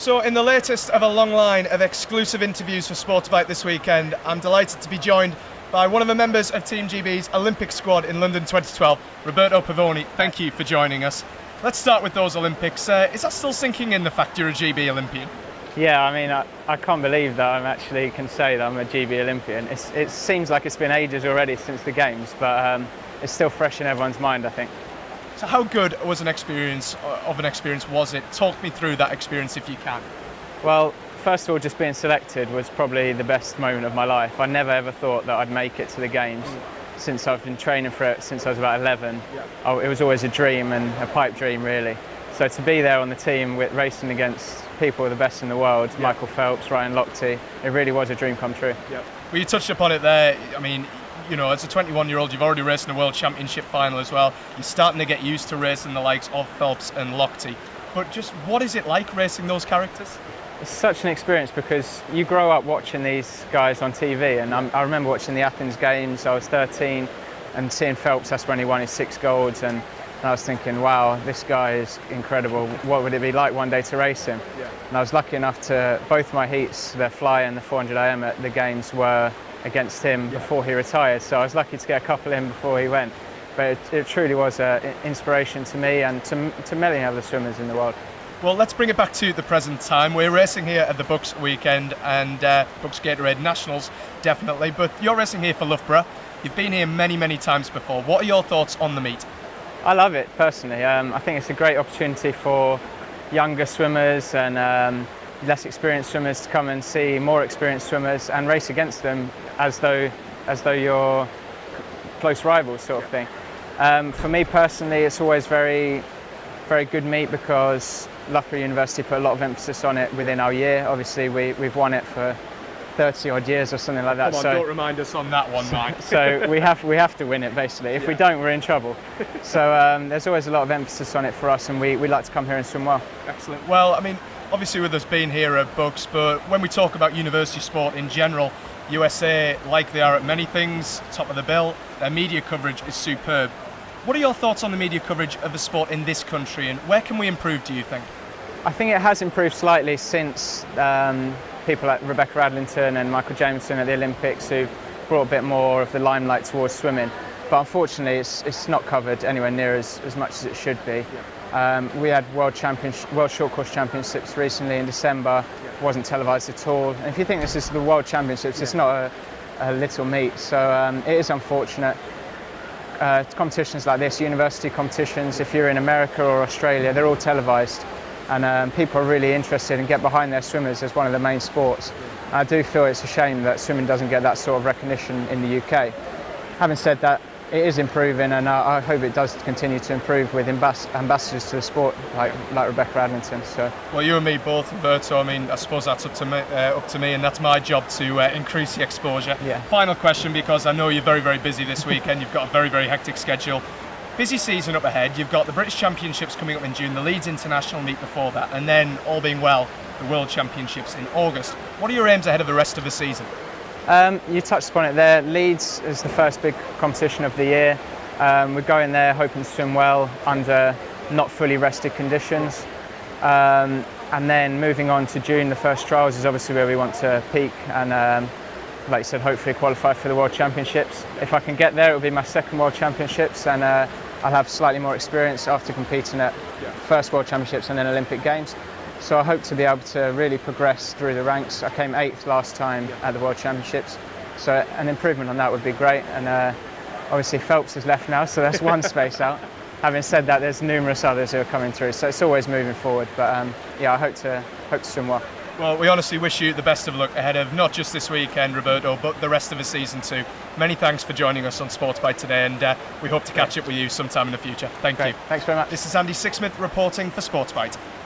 So in the latest of a long line of exclusive interviews for SportsByte this weekend, I'm delighted to be joined by one of the members of Team GB's Olympic squad in London 2012, Roberto Pavoni. Thank you for joining us. Let's start with those Olympics. Is that still sinking in, the fact you're a GB Olympian? Yeah, I mean, I can't believe that I actually can say that I'm a GB Olympian. It seems like it's been ages already since the Games, but it's still fresh in everyone's mind, I think. So how good was an experience was it? Talk me through that experience if you can. Well, first of all, just being selected was probably the best moment of my life. I never ever thought that I'd make it to the Games. Since I've been training for it since I was about 11. It was always a dream, and a pipe dream really. So to be there on the team with racing against people the best in the world, Michael Phelps, Lochte, it really was a dream come true. Well, you touched upon it there. I mean, you know, as a 21-year-old, you've already raced in a World Championship final as well. You're starting to get used to racing the likes of Phelps and Lochte. But just what is it like racing those characters? It's such an experience because you grow up watching these guys on TV, and I remember watching the Athens Games. I was 13 and seeing Phelps, that's when he won his 6 golds, and I was thinking, wow, this guy is incredible. What would it be like one day to race him? And I was lucky enough to, both my heats, the fly and the 400 AM at the Games, were against him before he retired, so I was lucky to get a couple in before he went. But it truly was an inspiration to me and to many other swimmers in the world. Well, let's bring it back to the present time. We're racing here at the Bucks weekend and Bucks Gatorade Nationals, definitely. But you're racing here for Loughborough. You've been here many, many times before. What are your thoughts on the meet? I love it, personally. I think it's a great opportunity for younger swimmers and less experienced swimmers to come and see more experienced swimmers and race against them as though you're close rivals, sort of thing. For me personally, it's always very good meet because Loughborough University put a lot of emphasis on it within our year. Obviously, we've won it for 30 odd years or something like that. Come on, don't remind us on that one, Mike. So we have to win it, basically. If we don't, we're in trouble. So there's always a lot of emphasis on it for us, and we like to come here and swim well. Excellent. Well, I mean, obviously with us being here at Bucks, but when we talk about university sport in general, USA, like they are at many things, top of the bill, their media coverage is superb. What are your thoughts on the media coverage of the sport in this country, and where can we improve, do you think? I think it has improved slightly since people like Rebecca Adlington and Michael Jameson at the Olympics, who've brought a bit more of the limelight towards swimming. But unfortunately, it's not covered anywhere near as much as it should be. We had World Short Course Championships recently in December. It wasn't televised at all. And if you think this is the World Championships, it's not a little meet. So it is unfortunate. Competitions like this, university competitions, if you're in America or Australia, they're all televised, and people are really interested and get behind their swimmers as one of the main sports. I do feel it's a shame that swimming doesn't get that sort of recognition in the UK. Having said that, it is improving, and I hope it does continue to improve with ambassadors to the sport like Rebecca Adlington. So. Well, you and me both, Roberto. I mean, I suppose that's up to me, and that's my job to increase the exposure. Final question, because I know you're very, very busy this weekend. You've got a very, very hectic schedule. Busy season up ahead. You've got the British Championships coming up in June, the Leeds International meet before that, and then, all being well, the World Championships in August. What are your aims ahead of the rest of the season? You touched upon it there. Leeds is the first big competition of the year. We're going there hoping to swim well under not fully rested conditions. And then moving on to June, the first trials is obviously where we want to peak and, like you said, hopefully qualify for the World Championships. If I can get there, it will be my second World Championships, and I'll have slightly more experience after competing at first World Championships and then Olympic Games. So I hope to be able to really progress through the ranks. I came 8th last time at the World Championships, so an improvement on that would be great. And obviously Phelps is left now, so that's one space out. Having said that, there's numerous others who are coming through, so it's always moving forward. But yeah, I hope to swim well. Well, we honestly wish you the best of luck ahead of not just this weekend, Roberto, but the rest of the season too. Many thanks for joining us on SportsByte today, and we hope to catch up with you sometime in the future. Thank you. Thanks very much. This is Andy Sixsmith reporting for SportsByte.